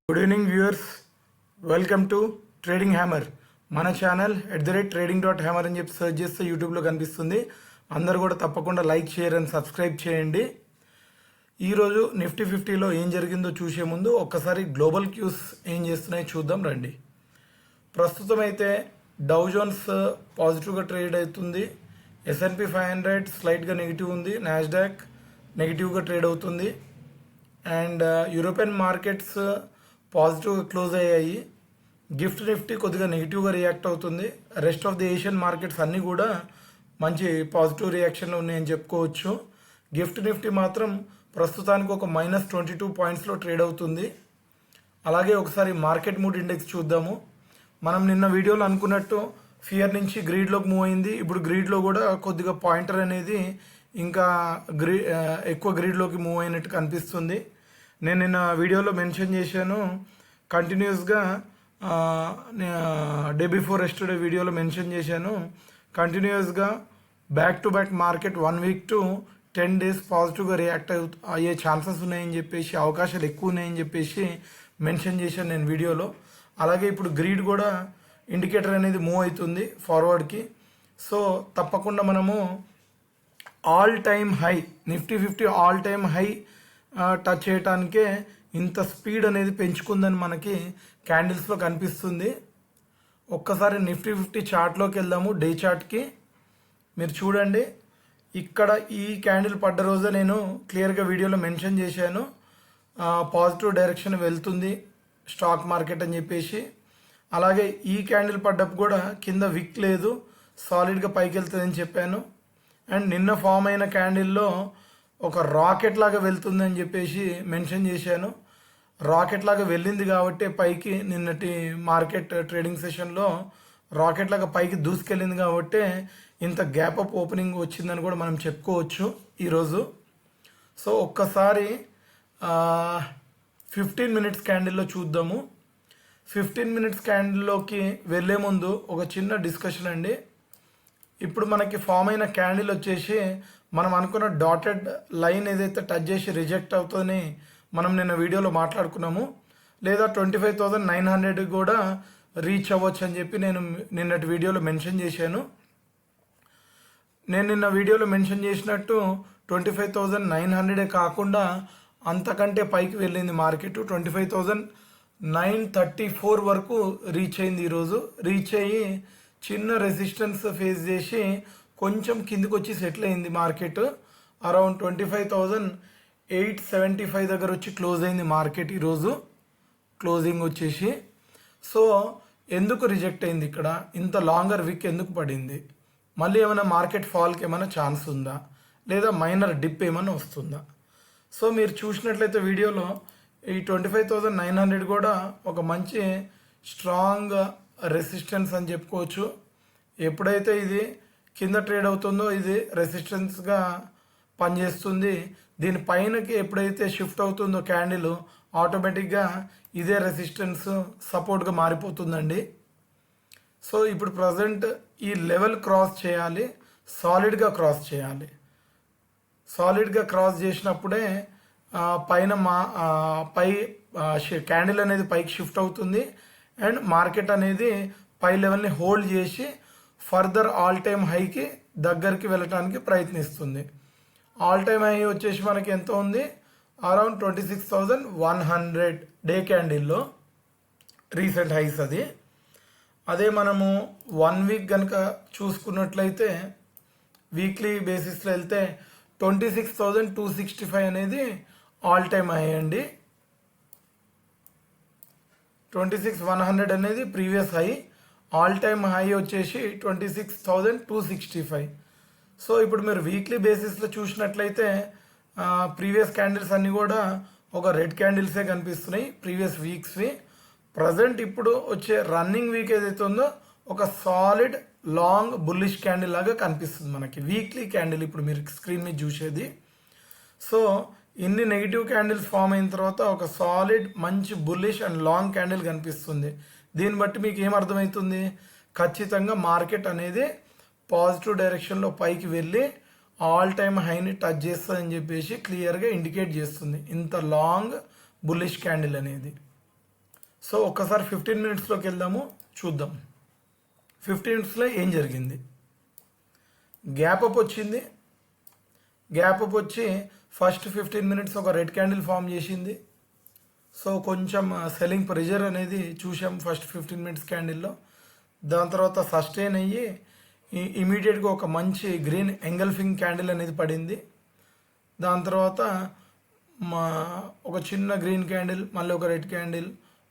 Good evening viewers, welcome to trading hammer. మన channel @trading.hammer అని చెప్పి సెర్చ్ చేస్తే యూట్యూబ్లో కనిపిస్తుంది. అందరూ కూడా తప్పకుండా లైక్, షేర్ అండ్ సబ్స్క్రైబ్ చేయండి. ఈరోజు నిఫ్టీ 50లో ఏం జరిగిందో చూసే ముందు ఒక్కసారి గ్లోబల్ క్యూస్ ఏం చేస్తున్నాయో చూద్దాం రండి. ప్రస్తుతం అయితే డౌ జోన్స్ పాజిటివ్గా ట్రేడ్ అవుతుంది, S&P 500 స్లైట్గా నెగిటివ్ ఉంది, నాస్డాక్ నెగిటివ్గా ట్రేడ్ అవుతుంది అండ్ యూరోపియన్ మార్కెట్స్ పాజిటివ్గా క్లోజ్ అయ్యాయి. గిఫ్ట్ నిఫ్టీ కొద్దిగా నెగిటివ్గా రియాక్ట్ అవుతుంది. Rest of the Asian markets అన్నీ కూడా మంచి పాజిటివ్ రియాక్షన్లో ఉన్నాయని చెప్పుకోవచ్చు. గిఫ్ట్ నిఫ్టీ మాత్రం ప్రస్తుతానికి ఒక -22 పాయింట్స్లో ట్రేడ్ అవుతుంది. అలాగే ఒకసారి మార్కెట్ మూడ్ ఇండెక్స్ చూద్దాము. మనం నిన్న వీడియోలో అనుకున్నట్టు ఫియర్ నుంచి గ్రీడ్లోకి మూవ్ అయింది. ఇప్పుడు గ్రీడ్లో కూడా కొద్దిగా పాయింటర్ అనేది ఇంకా ఎక్కువ గ్రీడ్లోకి మూవ్ అయినట్టు కనిపిస్తుంది. నేను నిన్న వీడియోలో మెన్షన్ చేశాను, కంటిన్యూస్గా డే బిఫోర్ ఎస్టర్డే వీడియోలో మెన్షన్ చేశాను, కంటిన్యూస్గా back to back market 1 week to 10 days పాజిటివ్గా రియాక్ట్ అయ్యే ఛాన్సెస్ ఉన్నాయని చెప్పేసి, అవకాశాలు ఎక్కువ ఉన్నాయని చెప్పేసి మెన్షన్ చేశాను నేను వీడియోలో. అలాగే ఇప్పుడు గ్రీడ్ కూడా ఇండికేటర్ అనేది మూవ్ అవుతుంది ఫార్వర్డ్కి. సో తప్పకుండా మనము all time high Nifty 50 all time high touch చేయటానికే ఇంత స్పీడ్ అనేది పెంచుకుందని మనకి క్యాండిల్స్లో కనిపిస్తుంది. ఒక్కసారి నిఫ్టీ 50 చార్ట్లోకి వెళ్దాము. డే చార్ట్కి మీరు చూడండి, ఇక్కడ ఈ క్యాండిల్ పడ్డ రోజే నేను క్లియర్గా వీడియోలో మెన్షన్ చేశాను, పాజిటివ్ డైరెక్షన్ వెళ్తుంది స్టాక్ మార్కెట్ అని చెప్పేసి. అలాగే ఈ క్యాండిల్ పడ్డప్పుడు కూడా కింద విక్ లేదు, సాలిడ్గా పైకి వెళ్తుందని చెప్పాను. అండ్ నిన్న ఫామ్ అయిన క్యాండిల్లో ఒక రాకెట్ లాగా వెళ్తుందని చెప్పేసి మెన్షన్ చేశాను. రాకెట్ లాగా వెళ్ళింది కాబట్టి పైకి, నిన్నటి మార్కెట్ ట్రేడింగ్ సెషన్లో రాకెట్ లాగా పైకి దూసుకెళ్ళింది కాబట్టి ఇంత గ్యాప్ అప్ ఓపెనింగ్ వచ్చిందని కూడా మనం చెప్పుకోవచ్చు ఈరోజు. సో ఒక్కసారి 15 మినిట్స్ క్యాండిల్లో చూద్దాము. 15 మినిట్స్ క్యాండిల్లోకి వెళ్ళే ముందు ఒక చిన్న డిస్కషన్ అండి. ఇప్పుడు మనకి ఫామ్ అయిన క్యాండిల్ వచ్చేసి మనం అనుకున్న డాటెడ్ లైన్ ఏదైతే టచ్ చేసి రిజెక్ట్ అవుతుందని మనం నిన్న వీడియోలో మాట్లాడుకున్నాము, లేదా 25,900 కూడా రీచ్ అవ్వచ్చు అని చెప్పి నేను నిన్నటి వీడియోలో మెన్షన్ చేశాను. నేను నిన్న వీడియోలో మెన్షన్ చేసినట్టు 25,900 కాకుండా అంతకంటే పైకి వెళ్ళింది మార్కెట్. 25,934 వరకు రీచ్ అయింది ఈరోజు. రీచ్ అయ్యి చిన్న రెసిస్టెన్స్ ఫేస్ చేసి కొంచెం కిందికి వచ్చి సెటిల్ అయింది మార్కెట్. అరౌండ్ 25,875 దగ్గర వచ్చి క్లోజ్ అయింది మార్కెట్ ఈరోజు క్లోజింగ్ వచ్చేసి. సో ఎందుకు రిజెక్ట్ అయింది ఇక్కడ, ఇంత లాంగర్ వీక్ ఎందుకు పడింది, మళ్ళీ ఏమైనా మార్కెట్ ఫాల్కి ఏమైనా ఛాన్స్ ఉందా, లేదా మైనర్ డిప్ ఏమైనా వస్తుందా? సో మీరు చూసినట్లయితే వీడియోలో ఈ 25,900 కూడా ఒక మంచి స్ట్రాంగ్ రెసిస్టెన్స్ అని చెప్పుకోవచ్చు. ఎప్పుడైతే ఇది కింద ట్రేడ్ అవుతుందో ఇది రెసిస్టెన్స్గా పనిచేస్తుంది. దీని పైనకి ఎప్పుడైతే షిఫ్ట్ అవుతుందో క్యాండిల్, ఆటోమేటిక్గా ఇదే రెసిస్టెన్స్ సపోర్ట్గా మారిపోతుందండి. సో ఇప్పుడు ప్రజెంట్ ఈ లెవెల్ క్రాస్ చేయాలి, సాలిడ్గా క్రాస్ చేయాలి. సాలిడ్గా క్రాస్ చేసినప్పుడే పైన పై క్యాండిల్ అనేది పైకి షిఫ్ట్ అవుతుంది అండ్ మార్కెట్ అనేది పై లెవెల్ని హోల్డ్ చేసి ఫర్దర్ ఆల్ టైమ్ హైకి దగ్గరికి వెళ్ళటానికి ప్రయత్నిస్తుంది. ఆల్ టైమ్ హై వచ్చేసి మనకి ఎంత ఉంది, అరౌండ్ 26,100 డే క్యాండిల్లో రీసెంట్ హైస్ అది. అదే మనము 1 వీక్ కనుక చూసుకున్నట్లయితే వీక్లీ బేసిస్లో వెళ్తే 26,265 అనేది ఆల్ టైమ్ హై అండి. 26,100 అనేది previous high, all time high వచ్చేసి 26,265. సో ఇప్పుడు మీరు వీక్లీ బేసిస్లో చూసినట్లయితే ప్రీవియస్ క్యాండిల్స్ అన్నీ కూడా ఒక రెడ్ క్యాండిల్సే కనిపిస్తున్నాయి ప్రీవియస్ వీక్స్వి. ప్రజెంట్ ఇప్పుడు వచ్చే రన్నింగ్ వీక్ ఏదైతే ఉందో ఒక సాలిడ్ లాంగ్ బుల్లిష్ క్యాండిల్ లాగా కనిపిస్తుంది మనకి వీక్లీ క్యాండిల్ ఇప్పుడు మీరు స్క్రీన్ మీద చూసేది. సో ఇన్ని నెగిటివ్ క్యాండిల్స్ ఫామ్ అయిన తర్వాత ఒక సాలిడ్ మంచి బుల్లిష్ అండ్ లాంగ్ క్యాండిల్ కనిపిస్తుంది. దీన్ని బట్టి మీకు ఏం అర్థమవుతుంది, ఖచ్చితంగా మార్కెట్ అనేది పాజిటివ్ డైరెక్షన్లో పైకి వెళ్ళి ఆల్ టైమ్ హైని టచ్ చేస్తుందని చెప్పేసి క్లియర్గా ఇండికేట్ చేస్తుంది ఇంత లాంగ్ బుల్లిష్ క్యాండిల్ అనేది. సో ఒక్కసారి 15 మినిట్స్లోకి వెళ్దాము, చూద్దాం 15 మినిట్స్లో ఏం జరిగింది. గ్యాప్ అప్ వచ్చింది. గ్యాప్ అప్ వచ్చి ఫస్ట్ 15 మినిట్స్ ఒక రెడ్ క్యాండిల్ ఫామ్ చేసింది. సో కొంచెం సెల్లింగ్ ప్రెజర్ అనేది చూసాం ఫస్ట్ 15 మినిట్స్ క్యాండిల్లో. దాని తర్వాత సస్టైన్ అయ్యి ఇమీడియట్గా ఒక మంచి గ్రీన్ ఎంగల్ఫింగ్ క్యాండిల్ అనేది పడింది. దాని తర్వాత ఒక చిన్న గ్రీన్ క్యాండిల్, మళ్ళీ ఒక రెడ్ క్యాండిల్,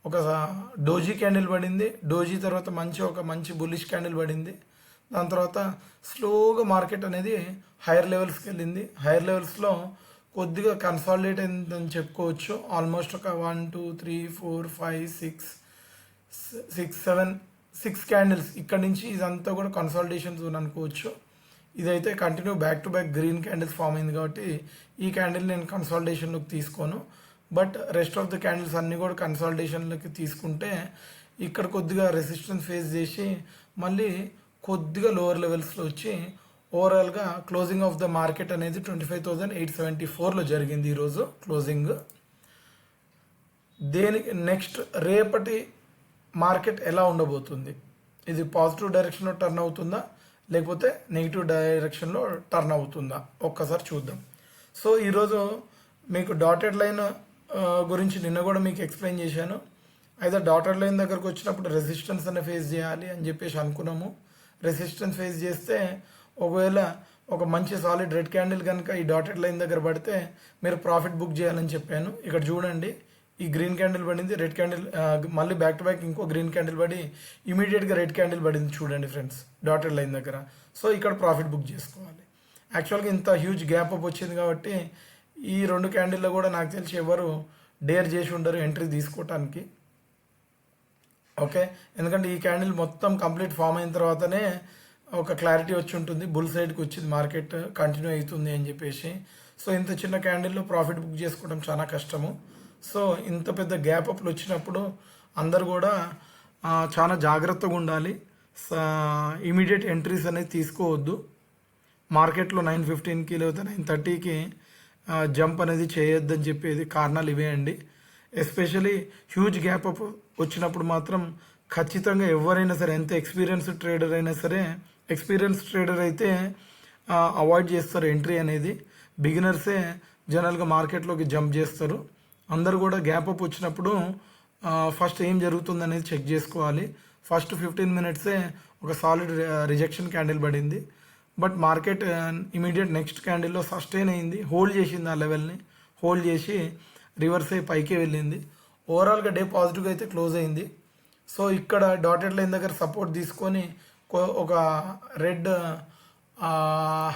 ఒక డోజీ క్యాండిల్ పడింది. డోజీ తర్వాత ఒక మంచి బుల్లిష్ క్యాండిల్ పడింది. దాని తర్వాత స్లోగా మార్కెట్ అనేది హైయర్ లెవెల్స్కి వెళ్ళింది. హైయర్ లెవెల్స్లో కొద్దిగా కన్సాలిడేట్ అయిందని చెప్పుకోవచ్చు. ఆల్మోస్ట్ ఒక 1 2 3 4 5 6 7 6 క్యాండిల్స్ ఇక్కడ నుంచి ఇదంతా కూడా కన్సాలిడేషన్ జోన్ అనుకోవచ్చు. ఇదైతే continue back to back green candles form అయింది కాబట్టి ఈ క్యాండిల్ నేను కన్సాలిడేషన్లోకి తీసుకోను. But rest of the candles అన్నీ కూడా కన్సాలిడేషన్లోకి తీసుకుంటే ఇక్కడ కొద్దిగా రెసిస్టెన్స్ ఫేస్ చేసి మళ్ళీ కొద్దిగా లోవర్ లెవెల్స్లో వచ్చి ఓవరాల్గా క్లోజింగ్ ఆఫ్ ద మార్కెట్ అనేది 25,874లో జరిగింది ఈరోజు క్లోజింగ్. నెక్స్ట్ రేపటి మార్కెట్ ఎలా ఉండబోతుంది? ఇది పాజిటివ్ డైరెక్షన్లో టర్న్ అవుతుందా లేకపోతే నెగిటివ్ డైరెక్షన్లో టర్న్ అవుతుందా ఒక్కసారి చూద్దాం. సో ఈరోజు మీకు డాటెడ్ లైన్ గురించి నిన్న కూడా మీకు ఎక్స్ప్లెయిన్ చేశాను. అయితే డాటెడ్ లైన్ దగ్గరకు వచ్చినప్పుడు రెసిస్టెన్స్ అనే ఫేస్ చేయాలి అని చెప్పేసి అనుకున్నాము. రెసిస్టెన్స్ ఫేస్ చేస్తే ఒకవేళ ఒక మంచి సాలిడ్ రెడ్ క్యాండిల్ కనుక ఈ డాటెడ్ లైన్ దగ్గర పడితే మీరు ప్రాఫిట్ బుక్ చేయాలని చెప్పాను. ఇక్కడ చూడండి, ఈ గ్రీన్ క్యాండిల్ పడింది, రెడ్ క్యాండిల్ మళ్ళీ బ్యాక్ టు బ్యాక్ ఇంకో గ్రీన్ క్యాండిల్ పడి ఇమీడియట్గా రెడ్ క్యాండిల్ పడింది చూడండి ఫ్రెండ్స్ డాటెడ్ లైన్ దగ్గర. సో ఇక్కడ ప్రాఫిట్ బుక్ చేసుకోవాలి. యాక్చువల్గా ఇంత హ్యూజ్ గ్యాప్ అప్ వచ్చింది కాబట్టి ఈ 2 క్యాండిల్లో కూడా నాకు తెలిసి ఎవరు డేర్ చేసి ఉండరు ఎంట్రీ తీసుకోవటానికి. ఓకే, ఎందుకంటే ఈ క్యాండిల్ మొత్తం కంప్లీట్ ఫామ్ అయిన తర్వాతనే ఒక క్లారిటీ వచ్చి ఉంటుంది బుల్ సైడ్కి వచ్చింది మార్కెట్ కంటిన్యూ అవుతుంది అని చెప్పేసి. సో ఇంత చిన్న క్యాండిల్లో ప్రాఫిట్ బుక్ చేసుకోవడం చాలా కష్టము. సో ఇంత పెద్ద గ్యాప్ అప్లు వచ్చినప్పుడు అందరు కూడా చాలా జాగ్రత్తగా ఉండాలి. ఇమీడియట్ ఎంట్రీస్ అనేది తీసుకోవద్దు. మార్కెట్లో 9:15కి లేకపోతే 9:30కి జంప్ అనేది చేయొద్దని చెప్పేది కారణాలు ఇవే అండి. ఎస్పెషలీ హ్యూజ్ గ్యాప్ అప్ వచ్చినప్పుడు మాత్రం ఖచ్చితంగా ఎవరైనా సరే, ఎంత ఎక్స్పీరియన్స్ ట్రేడర్ అయినా సరే, ఎక్స్పీరియన్స్ ట్రేడర్ అయితే అవాయిడ్ చేస్తారు ఎంట్రీ అనేది. బిగినర్సే జనరల్గా మార్కెట్లోకి జంప్ చేస్తారు. అందరూ కూడా గ్యాప్ అప్ వచ్చినప్పుడు ఫస్ట్ ఏం జరుగుతుంది అనేది చెక్ చేసుకోవాలి. ఫస్ట్ 15 మినిట్సే ఒక సాలిడ్ రిజెక్షన్ క్యాండిల్ పడింది. బట్ మార్కెట్ ఇమీడియట్ నెక్స్ట్ క్యాండిల్లో సస్టైన్ అయింది, హోల్డ్ చేసింది. ఆ లెవెల్ని హోల్డ్ చేసి రివర్స్ అయ్యి పైకే వెళ్ళింది. ఓవరాల్గా డే పాజిటివ్గా అయితే క్లోజ్ అయింది. సో ఇక్కడ డాటెడ్ లైన్ దగ్గర సపోర్ట్ తీసుకొని ఒక రెడ్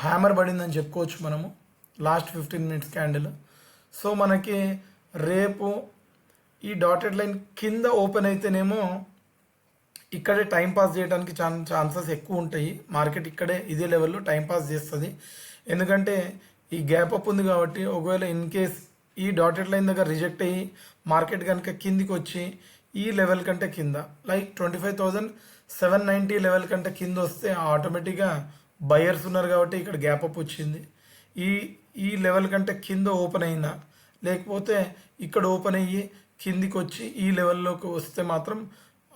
హ్యామర్ పడిందని చెప్పుకోవచ్చు మనము లాస్ట్ 15 మినిట్స్ క్యాండిల్. సో మనకి రేపు ఈ డాటెడ్ లైన్ కింద ఓపెన్ అయితేనేమో ఇక్కడే టైం పాస్ చేయడానికి ఛాన్సెస్ ఎక్కువ ఉంటాయి. మార్కెట్ ఇక్కడే ఇదే లెవెల్లో టైం పాస్ చేస్తుంది. ఎందుకంటే ఈ గ్యాప్ అప్ ఉంది కాబట్టి ఒకవేళ ఇన్ కేస్ ఈ డాటెడ్ లైన్ దగ్గర రిజెక్ట్ అయ్యి మార్కెట్ కనుక కిందికి వచ్చి ఈ లెవెల్ కంటే కింద లైక్ 25,790 లెవెల్ కంటే కింద వస్తే ఆటోమేటిక్గా బయర్స్ ఉన్నారు కాబట్టి ఇక్కడ గ్యాప్ అప్ వచ్చింది. ఈ లెవెల్ కంటే కింద ఓపెన్ అయినా లేకపోతే ఇక్కడ ఓపెన్ అయ్యి కిందికి వచ్చి ఈ లెవెల్లోకి వస్తే మాత్రం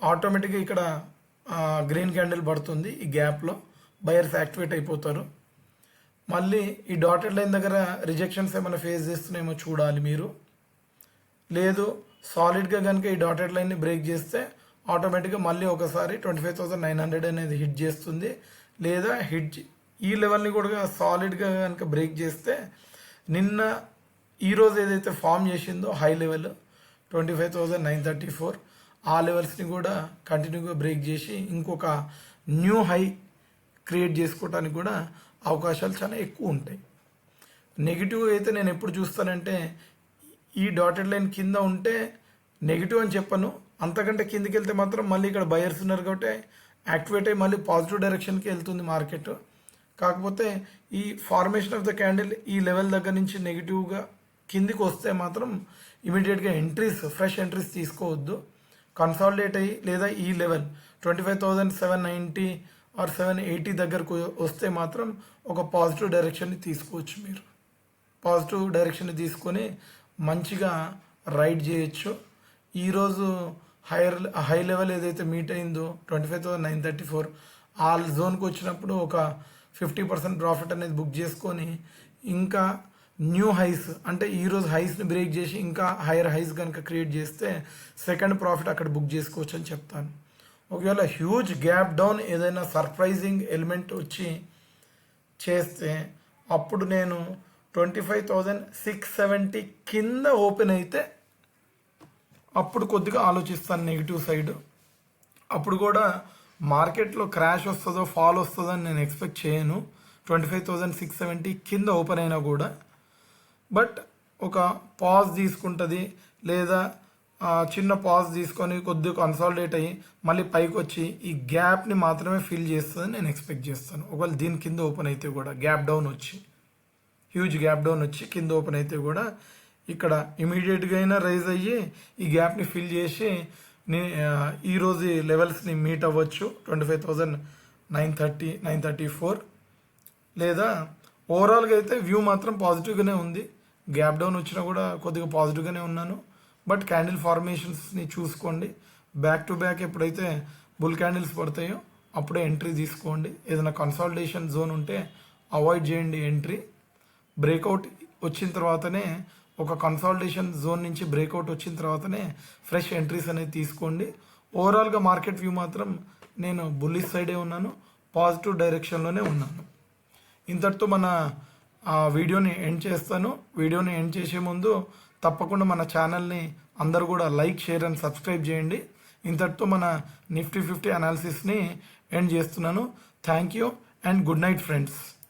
ఆటోమేటిక్గా ఇక్కడ గ్రీన్ క్యాండిల్ పడుతుంది. ఈ గ్యాప్లో బయర్స్ యాక్టివేట్ అయిపోతారు. మళ్ళీ ఈ డాటెడ్ లైన్ దగ్గర రిజెక్షన్స్ ఏమైనా ఫేస్ చేస్తున్నాయేమో చూడాలి మీరు. లేదు సాలిడ్గా కనుక ఈ డాటెడ్ లైన్ని బ్రేక్ చేస్తే ఆటోమేటిక్గా మళ్ళీ ఒకసారి 25,900 అనేది హిట్ చేస్తుంది. లేదా ఈ లెవెల్ని కూడా సాలిడ్గా కనుక బ్రేక్ చేస్తే ఈరోజు ఏదైతే ఫామ్ చేసిందో హై లెవెల్ 25,934 ఆ లెవెల్స్ని కూడా కంటిన్యూగా బ్రేక్ చేసి ఇంకొక న్యూ హై క్రియేట్ చేసుకోవడానికి కూడా అవకాశాలు చాలా ఎక్కువ ఉంటాయి. నెగిటివ్ అయితే నేను ఎప్పుడు చూస్తానంటే ఈ డాటెడ్ లైన్ కింద ఉంటే నెగిటివ్ అని చెప్పను, అంతకంటే కిందికి వెళ్తే మాత్రం మళ్ళీ ఇక్కడ బయర్స్ ఉన్నారు కాబట్టి యాక్టివేట్ అయ్యి మళ్ళీ పాజిటివ్ డైరెక్షన్కి వెళ్తుంది మార్కెట్. కాకపోతే ఈ ఫార్మేషన్ ఆఫ్ ద క్యాండిల్ ఈ లెవెల్ దగ్గర నుంచి నెగిటివ్గా కిందికి వస్తే మాత్రం ఇమీడియట్గా ఫ్రెష్ ఎంట్రీస్ తీసుకోవద్దు. కన్సాలిడేట్ అయ్యి లేదా ఈ లెవెల్ 25,790 ఆర్ 780 దగ్గరకు వస్తే మాత్రం ఒక పాజిటివ్ డైరెక్షన్ని తీసుకోవచ్చు. మీరు పాజిటివ్ డైరెక్షన్ని తీసుకొని మంచిగా రైడ్ చేయొచ్చు. ఈరోజు హై లెవెల్ ఏదైతే మీట్ అయిందో 25,934 ఆ జోన్కి వచ్చినప్పుడు ఒక 50% ప్రాఫిట్ అనేది బుక్ చేసుకొని ఇంకా న్యూ హైస్ అంటే ఈరోజు హైస్ని బ్రేక్ చేసి ఇంకా హైయర్ హైస్ కనుక క్రియేట్ చేస్తే సెకండ్ ప్రాఫిట్ అక్కడ బుక్ చేసుకోవచ్చు అని చెప్తాను. ఒకవేళ హ్యూజ్ గ్యాప్ డౌన్ ఏదైనా సర్ప్రైజింగ్ ఎలిమెంట్ వచ్చి చేస్తే అప్పుడు నేను 25,670 కింద ఓపెన్ అయితే అప్పుడు కొద్దిగా ఆలోచిస్తాను నెగిటివ్ సైడ్. అప్పుడు కూడా మార్కెట్లో క్రాష్ వస్తుందో ఫాల్ వస్తుందో అని నేను ఎక్స్పెక్ట్ చేయను 25,670 కింద ఓపెన్ అయినా కూడా. బట్ ఒక పాజ్ తీసుకుంటుంది లేదా చిన్న పాజ్ తీసుకొని కొద్దిగా కన్సాలిడేట్ అయ్యి మళ్ళీ పైకి వచ్చి ఈ గ్యాప్ని మాత్రమే ఫిల్ చేస్తుందని నేను ఎక్స్పెక్ట్ చేస్తాను. ఒకవేళ దీని కింద ఓపెన్ అయితే కూడా గ్యాప్ డౌన్ వచ్చి హ్యూజ్ గ్యాప్ డౌన్ వచ్చి కింద ఓపెన్ అయితే కూడా ఇక్కడ ఇమీడియట్గా అయినా రైజ్ అయ్యి ఈ గ్యాప్ని ఫిల్ చేసి ఈరోజు లెవెల్స్ని మీట్ అవ్వచ్చు 25,930 934. లేదా ఓవరాల్గా అయితే వ్యూ మాత్రం పాజిటివ్గానే ఉంది. గ్యాప్ డౌన్ వచ్చినా కూడా కొద్దిగా పాజిటివ్గానే ఉన్నాను. బట్ క్యాండిల్ ఫార్మేషన్స్ని చూసుకోండి. బ్యాక్ టు బ్యాక్ ఎప్పుడైతే బుల్ క్యాండిల్స్ పడతాయో అప్పుడే ఎంట్రీ తీసుకోండి. ఏదైనా కన్సాలిడేషన్ జోన్ ఉంటే అవాయిడ్ చేయండి ఎంట్రీ. బ్రేక్అవుట్ వచ్చిన తర్వాతనే ఒక కన్సాలిడేషన్ జోన్ నుంచి బ్రేక్అవుట్ వచ్చిన తర్వాతనే ఫ్రెష్ ఎంట్రీస్ అనేది తీసుకోండి. ఓవరాల్గా మార్కెట్ వ్యూ మాత్రం నేను బుల్లిష్ సైడే ఉన్నాను, పాజిటివ్ డైరెక్షన్లోనే ఉన్నాను. ఇంతటితో మన వీడియోని ఎండ్ చేస్తాను. వీడియోని ఎండ్ చేసే ముందు తప్పకుండా మన ఛానల్ని అందరూ కూడా లైక్, షేర్ అండ్ సబ్స్క్రైబ్ చేయండి. ఇంతటితో మన నిఫ్టీ 50 అనాలిసిస్ని ఎండ్ చేస్తున్నాను. Thank you and good night friends.